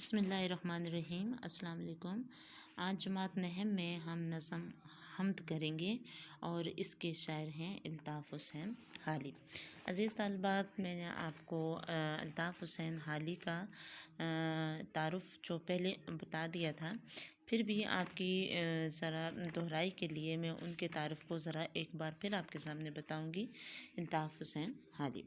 بسم اللہ الرحمن الرحیم۔ السلام علیکم۔ آج جماعت نہم میں ہم نظم حمد کریں گے اور اس کے شاعر ہیں الطاف حسین حالی۔ عزیز طالبات، میں نے آپ کو الطاف حسین حالی کا تعارف جو پہلے بتا دیا تھا، پھر بھی آپ کی ذرا دہرائی کے لیے میں ان کے تعارف کو ذرا ایک بار پھر آپ کے سامنے بتاؤں گی۔ الطاف حسین حالی۔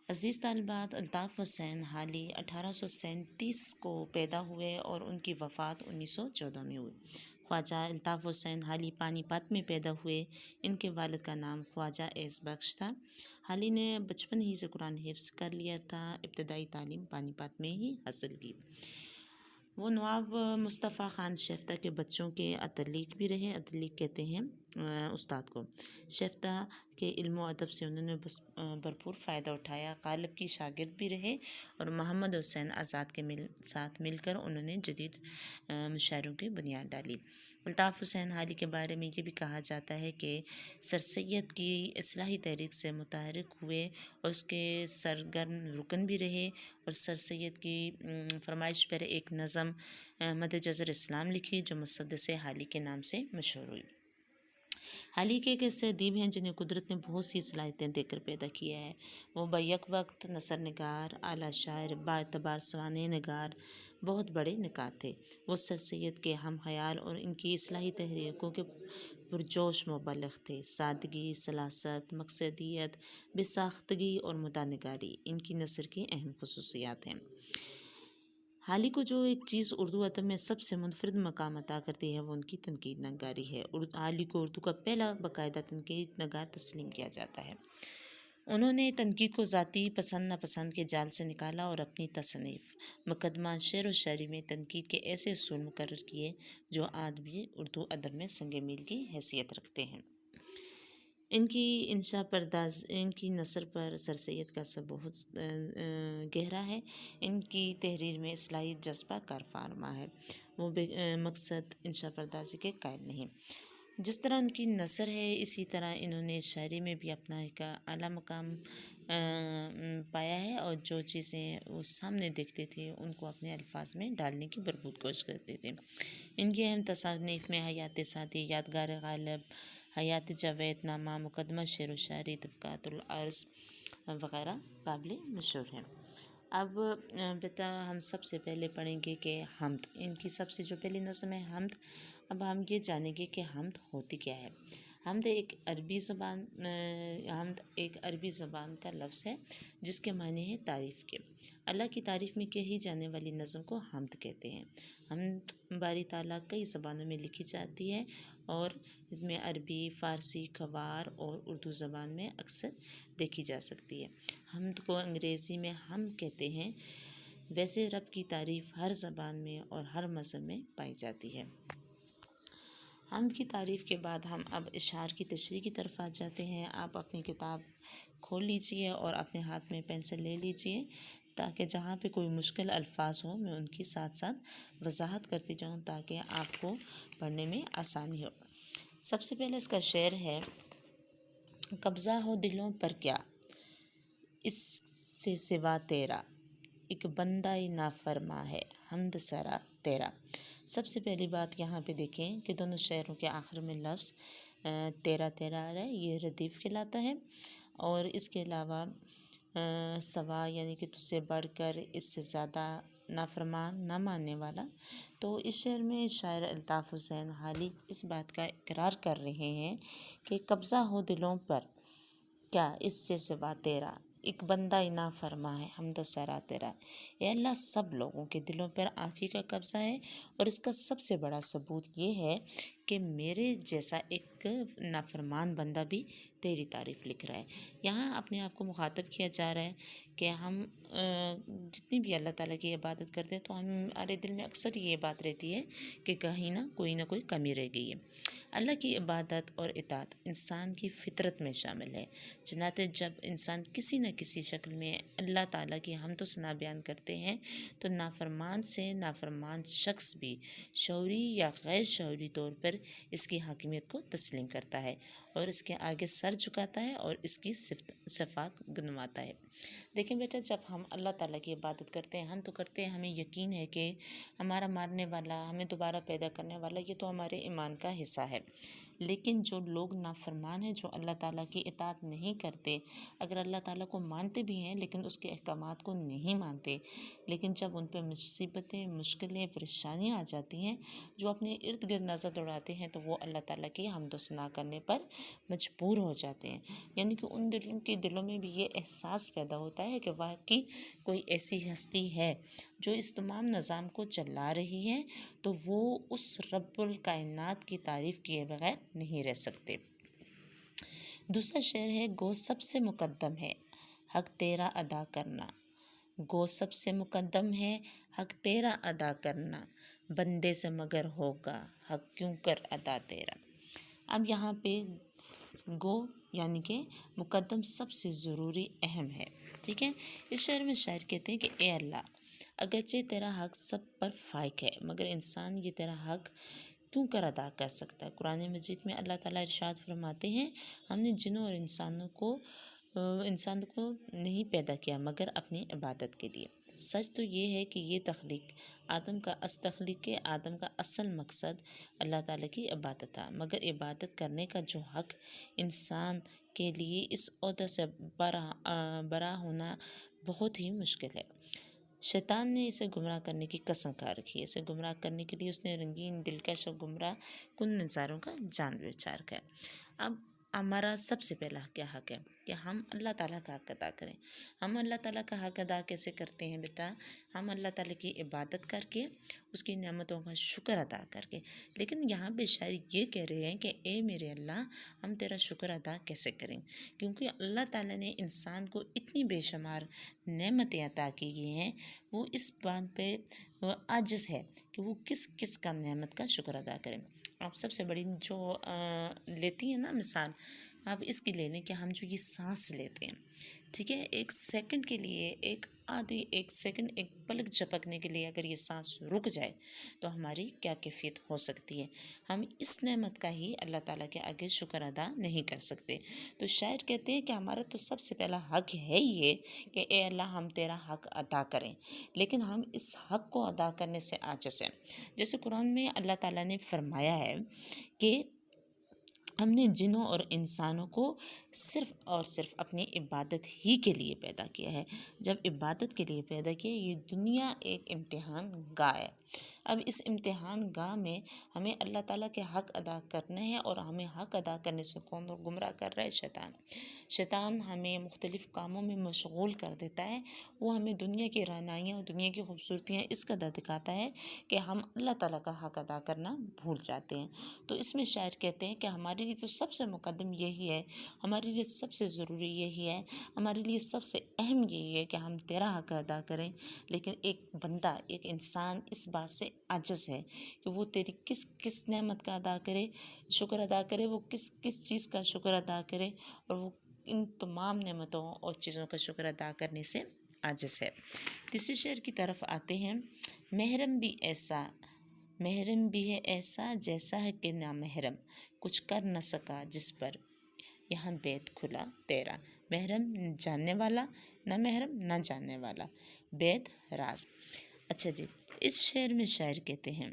عزیز طالبات، الطاف حسین حالی 1837 کو پیدا ہوئے اور ان کی وفات 1914 میں ہوئی۔ خواجہ الطاف حسین حالی پانی پت میں پیدا ہوئے۔ ان کے والد کا نام خواجہ ایس بخش تھا۔ حالی نے بچپن ہی سے قرآن حفظ کر لیا تھا۔ ابتدائی تعلیم پانی پت میں ہی حاصل کی۔ وہ نواب مصطفیٰ خان شیفتہ کے بچوں کے اتلیق بھی رہے۔ اتلیق کہتے ہیں استاد کو۔ شیفتہ کے علم و ادب سے انہوں نے بھرپور فائدہ اٹھایا۔ غالب کی شاگرد بھی رہے اور محمد حسین آزاد کے ساتھ مل کر انہوں نے جدید مشاعروں کی بنیاد ڈالی۔ الطاف حسین حالی کے بارے میں یہ بھی کہا جاتا ہے کہ سر سید کی اصلاحی تحریک سے متحرک ہوئے اور اس کے سرگرم رکن بھی رہے، اور سر سید کی فرمائش پر ایک نظم مد جزر اسلام لکھی جو مسدس حالی کے نام سے مشہور ہوئی۔ حالی کے ایک ایسے ادیب ہیں جنہیں قدرت نے بہت سی صلاحیتیں دے کر پیدا کیا ہے۔ وہ بیک وقت نثر نگار، اعلیٰ شاعر، با اعتبار سوانح نگار، بہت بڑے نقاد تھے۔ وہ سر سید کے ہم خیال اور ان کی اصلاحی تحریکوں کے پرجوش مبلغ تھے۔ سادگی، سلاست، مقصدیت، بے ساختگی اور مدنگاری ان کی نثر کی اہم خصوصیات ہیں۔ حالی کو جو ایک چیز اردو ادب میں سب سے منفرد مقام عطا کرتی ہے وہ ان کی تنقید نگاری ہے۔ حالی کو اردو کا پہلا باقاعدہ تنقید نگار تسلیم کیا جاتا ہے۔ انہوں نے تنقید کو ذاتی پسند ناپسند کے جال سے نکالا اور اپنی تصنیف مقدمہ شعر و شاعری میں تنقید کے ایسے اصول مقرر کیے جو آج بھی اردو ادب میں سنگ میل کی حیثیت رکھتے ہیں۔ ان کی انشا ان کی نثر پر سر سید کا اثر بہت گہرا ہے۔ ان کی تحریر میں اصلاحی جذبہ کار فرما ہے۔ وہ بے مقصد انشا پردازی کے قائل نہیں۔ جس طرح ان کی نثر ہے اسی طرح انہوں نے شاعری میں بھی اپنا ایک اعلیٰ مقام پایا ہے، اور جو چیزیں وہ سامنے دیکھتے تھے ان کو اپنے الفاظ میں ڈالنے کی بھرپور کوشش کرتے تھے۔ ان کی اہم تصانیف میں حیات سعدی، یادگار غالب، حیات جاوید نامہ، مقدمہ شعر و شاعری، طبقات العرض وغیرہ قابل مشہور ہیں۔ اب بیٹا ہم سب سے پہلے پڑھیں گے کہ حمد۔ ان کی سب سے جو پہلی نظم ہے حمد۔ اب ہم یہ جانیں گے کہ حمد ہوتی کیا ہے۔ حمد ایک عربی زبان کا لفظ ہے جس کے معنی ہے تعریف کے۔ اللہ کی تعریف میں کہی جانے والی نظم کو حمد کہتے ہیں۔ حمد باری تعالیٰ کئی زبانوں میں لکھی جاتی ہے اور اس میں عربی، فارسی، کھوار اور اردو زبان میں اکثر دیکھی جا سکتی ہے۔ حمد کو انگریزی میں حمد کہتے ہیں۔ ویسے رب کی تعریف ہر زبان میں اور ہر مذہب میں پائی جاتی ہے۔ حمد کی تعریف کے بعد ہم اب اشعار کی تشریح کی طرف آ جاتے ہیں۔ آپ اپنی کتاب کھول لیجئے اور اپنے ہاتھ میں پینسل لے لیجئے تاکہ جہاں پہ کوئی مشکل الفاظ ہوں میں ان کی ساتھ ساتھ وضاحت کرتی جاؤں تاکہ آپ کو پڑھنے میں آسانی ہو۔ سب سے پہلے اس کا شعر ہے: قبضہ ہو دلوں پر کیا اس سے سوا تیرا، ایک بندہ نافرماں ہے حمد سرا تیرا۔ سب سے پہلی بات یہاں پہ دیکھیں کہ دونوں شعروں کے آخر میں لفظ تیرا تیرا آ رہا ہے، یہ ردیف کہلاتا ہے، اور اس کے علاوہ سوا یعنی کہ تجھ سے بڑھ کر، اس سے زیادہ، نافرمان نہ ماننے والا۔ تو اس شعر میں شاعر الطاف حسین حالی اس بات کا اقرار کر رہے ہیں کہ قبضہ ہو دلوں پر کیا اس سے سوا تیرا، ایک بندہ نافرماں ہے حمد سرا تیرا۔ اے اللہ، سب لوگوں کے دلوں پر آپ ہی کا قبضہ ہے، اور اس کا سب سے بڑا ثبوت یہ ہے کہ میرے جیسا ایک نافرمان بندہ بھی تیری تعریف لکھ رہا ہے۔ یہاں اپنے آپ کو مخاطب کیا جا رہا ہے کہ ہم جتنی بھی اللہ تعالیٰ کی عبادت کرتے ہیں تو ہمارے دل میں اکثر یہ بات رہتی ہے کہ کہیں نہ کوئی کمی رہ گئی ہے۔ اللہ کی عبادت اور اطاعت انسان کی فطرت میں شامل ہے، چنانچہ جب انسان کسی نہ کسی شکل میں اللہ تعالیٰ کی حمد و ثنا بیان کرتے ہیں تو نافرمان سے نافرمان شخص بھی شعوری یا غیر شعوری طور پر کر اس کی حاکمیت کو تسلیم کرتا ہے اور اس کے آگے سر جھکاتا ہے اور اس کی صفات گنواتا ہے۔ دیکھیں بیٹا، جب ہم اللہ تعالیٰ کی عبادت کرتے ہیں، ہم تو کرتے ہیں، ہمیں یقین ہے کہ ہمارا مارنے والا، ہمیں دوبارہ پیدا کرنے والا، یہ تو ہمارے ایمان کا حصہ ہے۔ لیکن جو لوگ نافرمان ہیں، جو اللہ تعالیٰ کی اطاعت نہیں کرتے، اگر اللہ تعالیٰ کو مانتے بھی ہیں لیکن اس کے احکامات کو نہیں مانتے، لیکن جب ان پہ مصیبتیں، مشکلیں، پریشانیاں آ جاتی ہیں، جو اپنے ارد گرد نظر دوڑاتے ہیں، تو وہ اللہ تعالیٰ کی حمد و ثنا کرنے پر مجبور ہو جاتے ہیں۔ یعنی کہ ان دلوں میں بھی یہ احساس پیدا ہوتا ہے کہ واقعی کوئی ایسی ہستی ہے جو اس تمام نظام کو چلا رہی ہے، تو وہ اس رب الکائنات کی تعریف کیے بغیر نہیں رہ سکتے۔ دوسرا شعر ہے، گو سب سے مقدم ہے حق تیرا ادا کرنا، گو سب سے مقدم ہے حق تیرا ادا کرنا، بندے سے مگر ہوگا حق کیوں کر ادا تیرا۔ اب یہاں پہ گو یعنی کہ مقدم سب سے ضروری اہم ہے، ٹھیک ہے۔ اس شعر میں شاعر کہتے ہیں کہ اے اللہ، اگرچہ تیرا حق سب پر فائق ہے، مگر انسان یہ تیرا حق کیوں کر ادا کر سکتا ہے۔ قرآن مجید میں اللہ تعالیٰ ارشاد فرماتے ہیں، ہم نے جنوں اور انسانوں کو نہیں پیدا کیا مگر اپنی عبادت کے لیے۔ سچ تو یہ ہے کہ یہ تخلیق آدم کا اصل مقصد اللہ تعالیٰ کی عبادت تھا، مگر عبادت کرنے کا جو حق انسان کے لیے اس عہدہ سے برا ہونا بہت ہی مشکل ہے۔ شیطان نے اسے گمراہ کرنے کی قسم کھا رکھی ہے۔ اسے گمراہ کرنے کے لیے اس نے رنگین، دلکش اور گمراہ کن نظاروں کا جان بچا رکھا ہے۔ اب ہمارا سب سے پہلا کیا حق ہے کہ ہم اللہ تعالیٰ کا حق ادا کریں۔ ہم اللہ تعالیٰ کا حق ادا کیسے کرتے ہیں بیٹا؟ ہم اللہ تعالیٰ کی عبادت کر کے، اس کی نعمتوں کا شکر ادا کر کے۔ لیکن یہاں پہ شاعر یہ کہہ رہے ہیں کہ اے میرے اللہ، ہم تیرا شکر ادا کیسے کریں؟ کیونکہ اللہ تعالیٰ نے انسان کو اتنی بے شمار نعمتیں عطا کی ہیں، وہ اس بات پہ عاجز ہے کہ وہ کس کا نعمت کا شکر ادا کریں۔ آپ سب سے بڑی جو لیتی ہیں نا مثال، آپ اس کی لے لیں کہ ہم جو یہ سانس لیتے ہیں، ٹھیک ہے، ایک سیکنڈ کے لیے، ایک سیکنڈ، ایک پلک جھپکنے کے لیے اگر یہ سانس رک جائے تو ہماری کیا کیفیت ہو سکتی ہے۔ ہم اس نعمت کا ہی اللہ تعالیٰ کے آگے شکر ادا نہیں کر سکتے۔ تو شاعر کہتے ہیں کہ ہمارا تو سب سے پہلا حق ہے یہ کہ اے اللہ، ہم تیرا حق ادا کریں، لیکن ہم اس حق کو ادا کرنے سے عاجز ہیں۔ جیسے قرآن میں اللہ تعالیٰ نے فرمایا ہے کہ ہم نے جنوں اور انسانوں کو صرف اور صرف اپنی عبادت ہی کے لیے پیدا کیا ہے۔ جب عبادت کے لیے پیدا کیا، یہ دنیا ایک امتحان گاہ ہے۔ اب اس امتحان گاہ میں ہمیں اللہ تعالیٰ کے حق ادا کرنے ہیں، اور ہمیں حق ادا کرنے سے کون گمراہ کر رہا ہے؟ شیطان ہمیں مختلف کاموں میں مشغول کر دیتا ہے۔ وہ ہمیں دنیا کی رعنائیاں اور دنیا کی خوبصورتیاں اس قدر دکھاتا ہے کہ ہم اللہ تعالیٰ کا حق ادا کرنا بھول جاتے ہیں۔ تو اس میں شاعر کہتے ہیں کہ ہمارے لیے تو سب سے مقدم یہی ہے، ہمارے لیے سب سے ضروری یہی ہے، ہمارے لیے سب سے اہم یہی ہے کہ ہم تیرا حق ادا کریں۔ لیکن ایک بندہ، ایک انسان اس بات سے عاجز ہے کہ وہ تیری کس نعمت کا شکر ادا کرے، وہ کس چیز کا شکر ادا کرے، اور وہ ان تمام نعمتوں اور چیزوں کا شکر ادا کرنے سے عاجز ہے۔ تیسرے شعر کی طرف آتے ہیں، محرم بھی ہے ایسا جیسا ہے کہ نامحرم، کچھ کر نہ سکا جس پر یہاں بیت کھلا تیرا۔ محرم جاننے والا، نہ محرم نہ جاننے والا، بیت راز۔ اچھا جی، اس شعر میں شاعر کہتے ہیں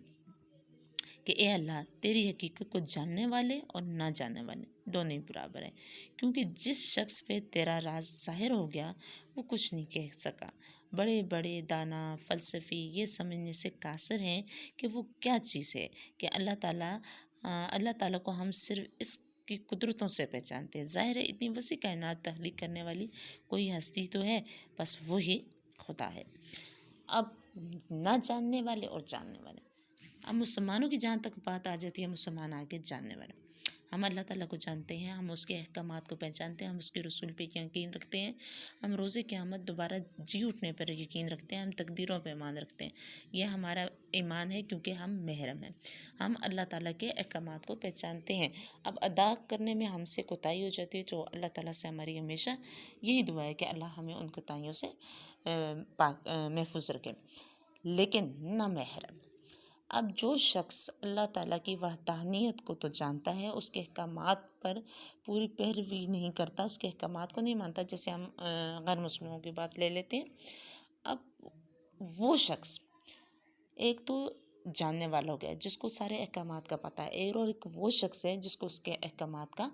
کہ اے اللہ، تیری حقیقت کو جاننے والے اور نہ جاننے والے دونوں ہی برابر ہیں، کیونکہ جس شخص پہ تیرا راز ظاہر ہو گیا وہ کچھ نہیں کہہ سکا۔ بڑے بڑے دانا، فلسفی یہ سمجھنے سے قاصر ہیں کہ وہ کیا چیز ہے کہ اللہ تعالیٰ کو ہم صرف اس کی قدرتوں سے پہچانتے ہیں۔ ظاہر ہے اتنی وسیع کائنات تخلیق کرنے والی کوئی ہستی تو ہے، بس وہی خدا ہے۔ اب نہ جاننے والے اور جاننے والے، اب مسلمانوں کی جہاں تک بات آ جاتی ہے، مسلمان آگے جاننے والے۔ ہم اللہ تعالیٰ کو جانتے ہیں، ہم اس کے احکامات کو پہچانتے ہیں، ہم اس کے رسول پہ یقین رکھتے ہیں، ہم روز قیامت دوبارہ جی اٹھنے پر یقین رکھتے ہیں، ہم تقدیروں پہ ایمان رکھتے ہیں۔ یہ ہمارا ایمان ہے کیونکہ ہم محرم ہیں، ہم اللہ تعالیٰ کے احکامات کو پہچانتے ہیں۔ اب ادا کرنے میں ہم سے کوتاہی ہو جاتی ہے، تو اللہ تعالیٰ سے ہماری ہمیشہ یہی دعا ہے کہ اللہ ہمیں ان کوتاہیوں سے محفوظ رکھے۔ لیکن نہ محرم، اب جو شخص اللہ تعالیٰ کی وحدانیت کو تو جانتا ہے، اس کے احکامات پر پوری پیروی نہیں کرتا، اس کے احکامات کو نہیں مانتا، جیسے ہم غیر مسلموں کی بات لے لیتے ہیں. اب وہ شخص ایک تو جاننے والا ہو گیا جس کو سارے احکامات کا پتہ ہے، اور ایک وہ شخص ہے جس کو اس کے احکامات کا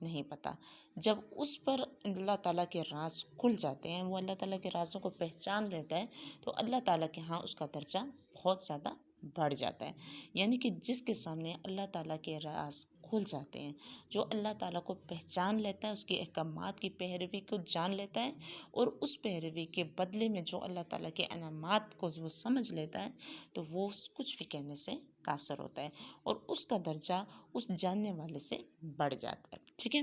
نہیں پتہ. جب اس پر اللہ تعالیٰ کے راز کھل جاتے ہیں، وہ اللہ تعالیٰ کے رازوں کو پہچان لیتا ہے، تو اللہ تعالیٰ کے ہاں اس کا درجہ بہت زیادہ بڑھ جاتا ہے. یعنی کہ جس کے سامنے اللہ تعالیٰ کے راز کھل جاتے ہیں، جو اللہ تعالیٰ کو پہچان لیتا ہے، اس کے احکامات کی پیروی کو جان لیتا ہے، اور اس پیروی کے بدلے میں جو اللہ تعالیٰ کے انعامات کو وہ سمجھ لیتا ہے، تو وہ کچھ بھی کہنے سے قاصر ہوتا ہے، اور اس کا درجہ اس جاننے والے سے بڑھ جاتا ہے. ٹھیک ہے،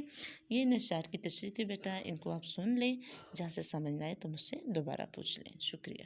یہ نشار کی تشریح تھی بیٹا، ان کو آپ سن لیں، جہاں سے سمجھ نہ آئے تو مجھ سے دوبارہ پوچھ لیں. شکریہ.